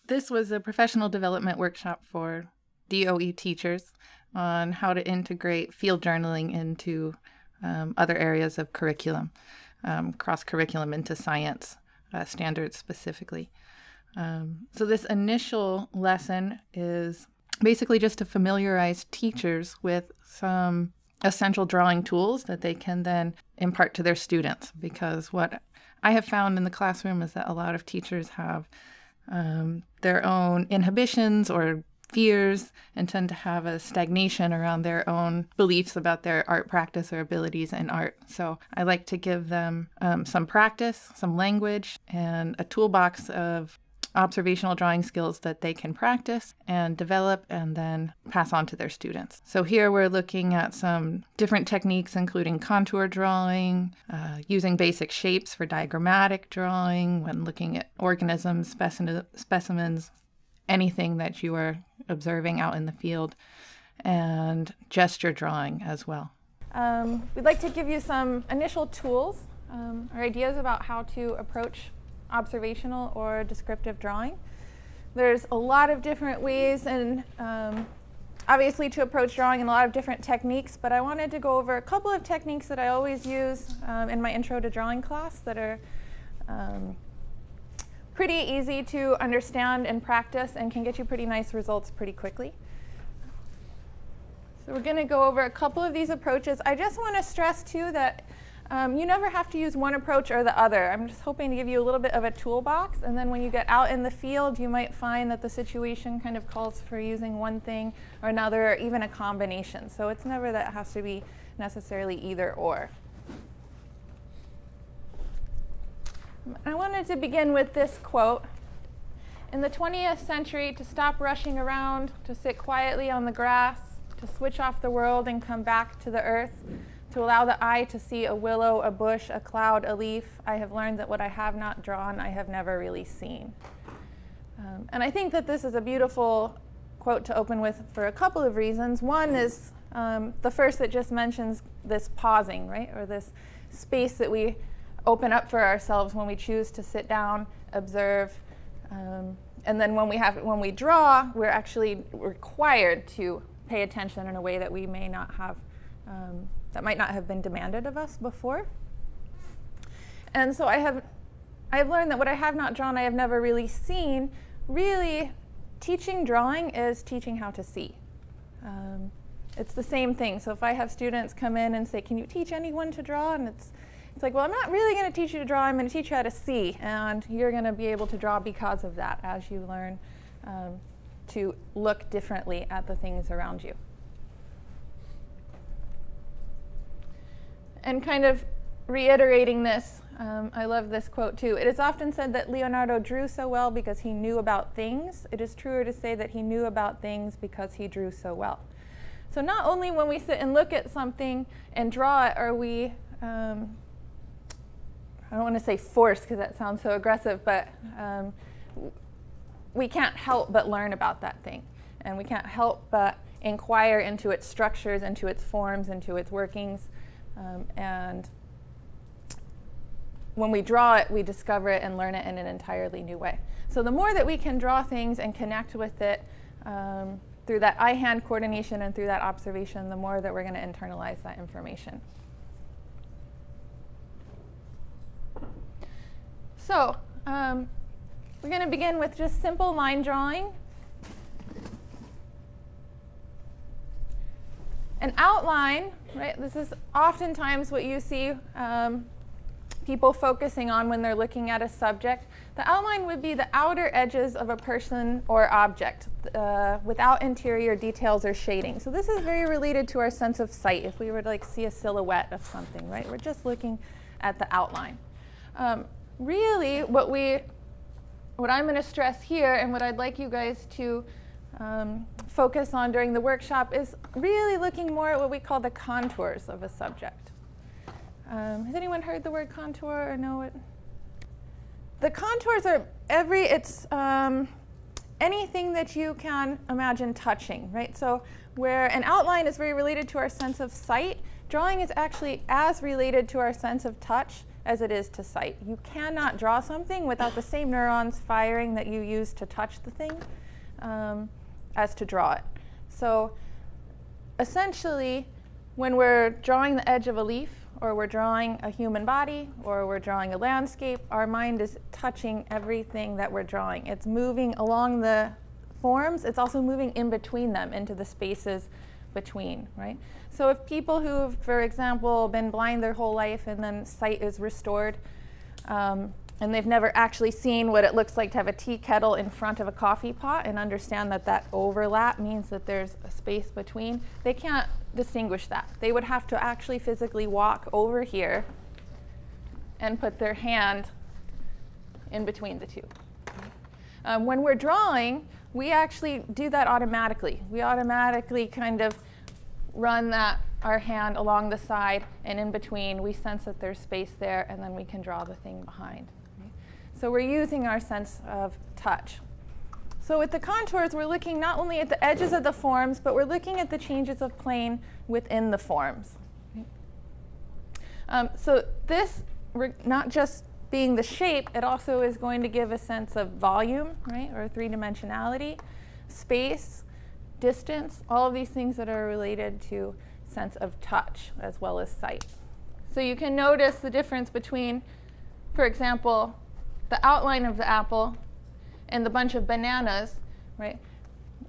This was a professional development workshop for DOE teachers on how to integrate field journaling into other areas of curriculum, cross-curriculum into science standards specifically. So this initial lesson is basically just to familiarize teachers with some essential drawing tools that they can then impart to their students, because what I have found in the classroom is that a lot of teachers have their own inhibitions or fears and tend to have a stagnation around their own beliefs about their art practice or abilities in art. So I like to give them some practice, some language, and a toolbox of observational drawing skills that they can practice and develop and then pass on to their students. So here we're looking at some different techniques, including contour drawing, using basic shapes for diagrammatic drawing, when looking at organisms, specimens, anything that you are observing out in the field, and gesture drawing as well. We'd like to give you some initial tools or ideas about how to approach observational or descriptive drawing. There's a lot of different ways and obviously to approach drawing and a lot of different techniques, but I wanted to go over a couple of techniques that I always use in my intro to drawing class that are pretty easy to understand and practice and can get you pretty nice results pretty quickly. So we're going to go over a couple of these approaches. I just want to stress too that you never have to use one approach or the other. I'm just hoping to give you a little bit of a toolbox, and then when you get out in the field, you might find that the situation kind of calls for using one thing or another, or even a combination. So it's never that it has to be necessarily either or. I wanted to begin with this quote. In the 20th century, to stop rushing around, to sit quietly on the grass, to switch off the world and come back to the earth, to allow the eye to see a willow, a bush, a cloud, a leaf, I have learned that what I have not drawn, I have never really seen. And I think that this is a beautiful quote to open with for a couple of reasons. One is the first that just mentions this pausing, right? Or this space that we open up for ourselves when we choose to sit down, observe, and then when we draw, we're actually required to pay attention in a way that we may not have, that might not have been demanded of us before. And so I have learned that what I have not drawn, I have never really seen. Really, teaching drawing is teaching how to see. It's the same thing. So if I have students come in and say, can you teach anyone to draw? And it's like, well, I'm not really going to teach you to draw. I'm going to teach you how to see. And you're going to be able to draw because of that as you learn to look differently at the things around you. And kind of reiterating this, I love this quote too. It is often said that Leonardo drew so well because he knew about things. It is truer to say that he knew about things because he drew so well. So not only when we sit and look at something and draw it are we, I don't want to say forced because that sounds so aggressive, but we can't help but learn about that thing. And we can't help but inquire into its structures, into its forms, into its workings. And when we draw it, we discover it and learn it in an entirely new way. So the more that we can draw things and connect with it through that eye-hand coordination and through that observation, the more that we're going to internalize that information. So we're going to begin with just simple line drawing. An outline, right? This is oftentimes what you see people focusing on when they're looking at a subject. The outline would be the outer edges of a person or object without interior details or shading. So this is very related to our sense of sight. If we were to like see a silhouette of something, right? We're just looking at the outline. Really, what I'm going to stress here and what I'd like you guys to focus on during the workshop is really looking more at what we call the contours of a subject. Has anyone heard the word contour or know it? The contours are anything that you can imagine touching, right? So where an outline is very related to our sense of sight, drawing is actually as related to our sense of touch as it is to sight. You cannot draw something without the same neurons firing that you use to touch the thing as to draw it. So essentially, when we're drawing the edge of a leaf, or we're drawing a human body, or we're drawing a landscape, our mind is touching everything that we're drawing. It's moving along the forms. It's also moving in between them into the spaces between, right? So if people who've, for example, been blind their whole life and then sight is restored, and they've never actually seen what it looks like to have a tea kettle in front of a coffee pot and understand that that overlap means that there's a space between, they can't distinguish that. They would have to actually physically walk over here and put their hand in between the two. When we're drawing, we actually do that automatically. We automatically kind of run our hand along the side, and in between we sense that there's space there, and then we can draw the thing behind. So we're using our sense of touch. So with the contours, we're looking not only at the edges of the forms, but we're looking at the changes of plane within the forms. So this, not just being the shape, it also is going to give a sense of volume, right, or three-dimensionality, space, distance, all of these things that are related to sense of touch as well as sight. So you can notice the difference between, for example, the outline of the apple and the bunch of bananas, right?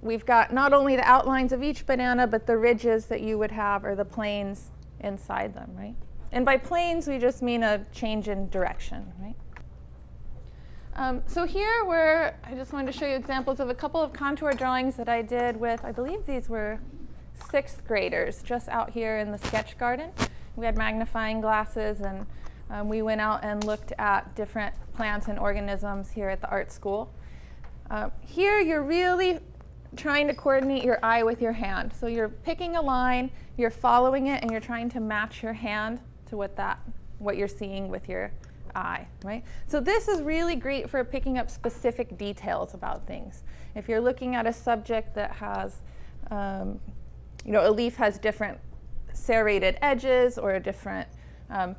We've got not only the outlines of each banana, but the ridges that you would have, or the planes inside them, right? And by planes, we just mean a change in direction, right? So here I just wanted to show you examples of a couple of contour drawings that I did with, I believe these were 6th graders, just out here in the sketch garden. We had magnifying glasses, and we went out and looked at different plants and organisms here at the art school. Here you're really trying to coordinate your eye with your hand. So you're picking a line, you're following it, and you're trying to match your hand to what you're seeing with your eye, right? So this is really great for picking up specific details about things. If you're looking at a subject that has, a leaf has different serrated edges or a different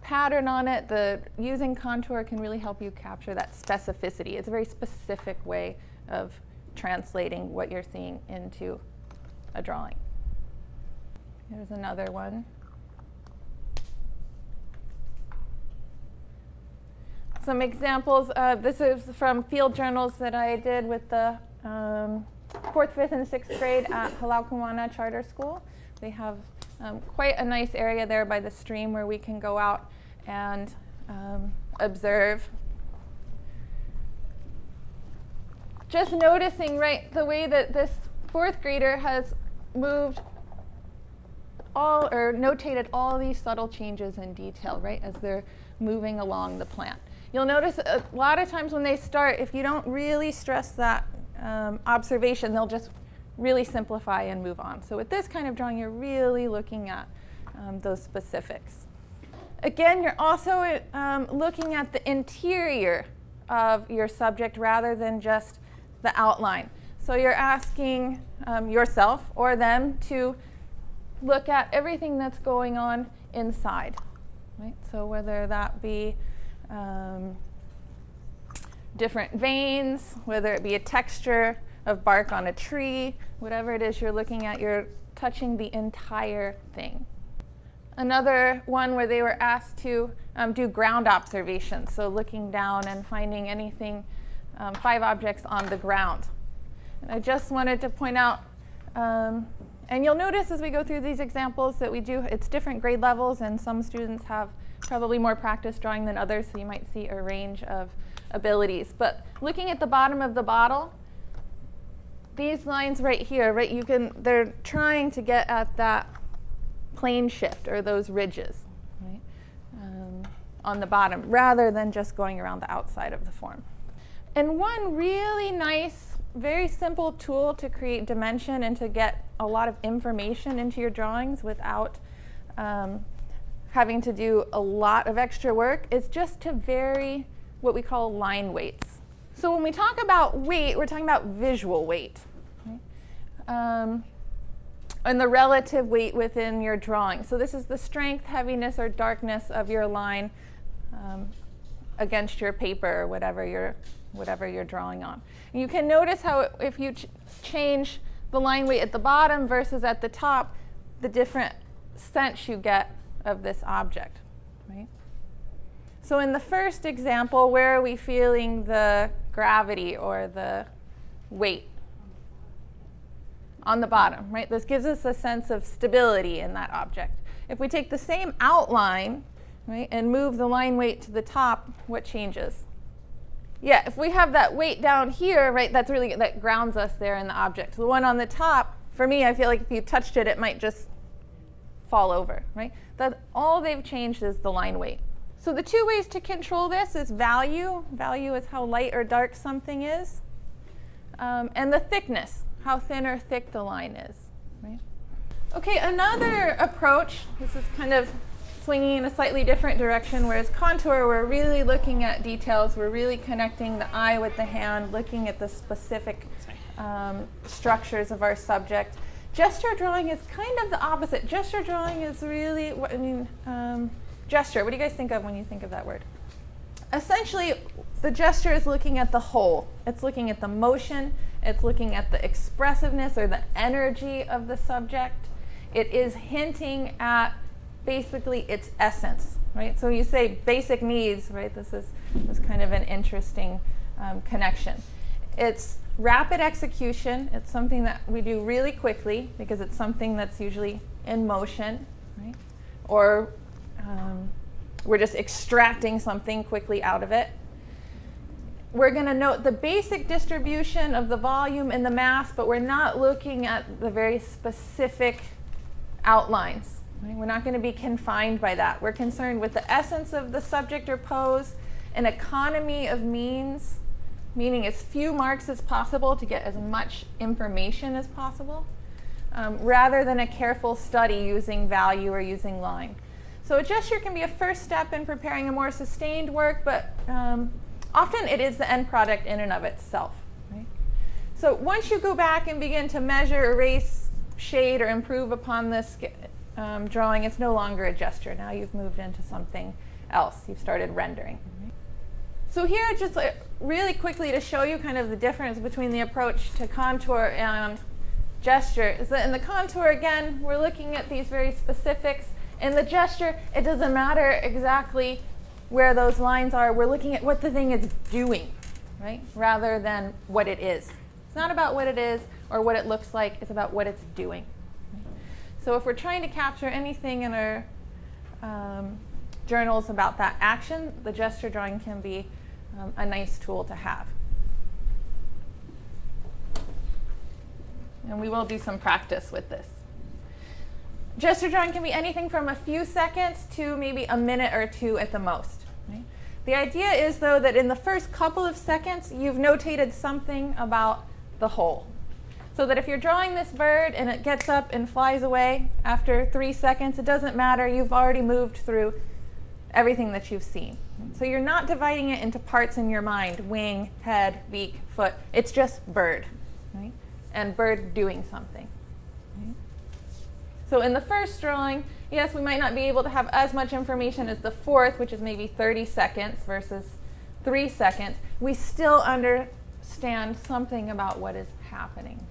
pattern on it, using contour can really help you capture that specificity. It's a very specific way of translating what you're seeing into a drawing. Here's another one. Some examples. This is from field journals that I did with the 4th, 5th, and 6th grade at Halaukuana Charter School. They have quite a nice area there by the stream where we can go out and observe. Just noticing, right, the way that this 4th grader has moved or notated all these subtle changes in detail, right, as they're moving along the plant. You'll notice a lot of times when they start, if you don't really stress that observation, they'll just really simplify and move on. So with this kind of drawing, you're really looking at those specifics. Again, you're also looking at the interior of your subject rather than just the outline. So you're asking yourself or them to look at everything that's going on inside, right? So whether that be different veins, whether it be a texture of bark on a tree, whatever it is you're looking at, you're touching the entire thing. Another one where they were asked to do ground observations, so looking down and finding anything, 5 objects on the ground. And I just wanted to point out, and you'll notice as we go through these examples that it's different grade levels, and some students have probably more practice drawing than others, so you might see a range of abilities. But looking at the bottom of the bottle, these lines right here, right, they're trying to get at that plane shift or those ridges, right, on the bottom, rather than just going around the outside of the form. And one really nice, very simple tool to create dimension and to get a lot of information into your drawings without having to do a lot of extra work is just to vary what we call line weights. So when we talk about weight, we're talking about visual weight, right? And the relative weight within your drawing. So this is the strength, heaviness, or darkness of your line against your paper or whatever you're drawing on. And you can notice how if you change the line weight at the bottom versus at the top, the different sense you get of this object, right? So in the first example, where are we feeling the gravity or the weight? On the bottom, right? This gives us a sense of stability in that object. If we take the same outline, right, and move the line weight to the top, what changes? Yeah, if we have that weight down here, right, that grounds us there in the object. The one on the top, for me, I feel like if you touched it, it might just fall over, right? All they've changed is the line weight. So the two ways to control this is value. Value is how light or dark something is. And the thickness, how thin or thick the line is, right? Okay, another approach, this is kind of swinging in a slightly different direction, whereas contour, we're really looking at details. We're really connecting the eye with the hand, looking at the specific structures of our subject. Gesture drawing is kind of the opposite. Gesture drawing is really, gesture, what do you guys think of when you think of that word? Essentially, the gesture is looking at the whole. It's looking at the motion. It's looking at the expressiveness or the energy of the subject. It is hinting at basically its essence, right? So you say basic needs, right? This is kind of an interesting connection. It's rapid execution. It's something that we do really quickly because it's something that's usually in motion, right? Or we're just extracting something quickly out of it. We're going to note the basic distribution of the volume and the mass, but we're not looking at the very specific outlines. Right? We're not going to be confined by that. We're concerned with the essence of the subject or pose, an economy of means, meaning as few marks as possible to get as much information as possible, rather than a careful study using value or using line. So a gesture can be a first step in preparing a more sustained work, but often it is the end product in and of itself. Right? So once you go back and begin to measure, erase, shade, or improve upon this drawing, it's no longer a gesture. Now you've moved into something else. You've started rendering. Right? So here, just really quickly to show you kind of the difference between the approach to contour and gesture, is that in the contour, again, we're looking at these very specifics. In the gesture, it doesn't matter exactly where those lines are. We're looking at what the thing is doing, right? Rather than what it is. It's not about what it is or what it looks like. It's about what it's doing. So if we're trying to capture anything in our journals about that action, the gesture drawing can be a nice tool to have. And we will do some practice with this. Gesture drawing can be anything from a few seconds to maybe a minute or two at the most. Right? The idea is, though, that in the first couple of seconds, you've notated something about the whole. So that if you're drawing this bird and it gets up and flies away after 3 seconds, it doesn't matter. You've already moved through everything that you've seen. So you're not dividing it into parts in your mind, wing, head, beak, foot. It's just bird, right? And bird doing something. Right? So in the first drawing, yes, we might not be able to have as much information as the fourth, which is maybe 30 seconds versus 3 seconds. We still understand something about what is happening.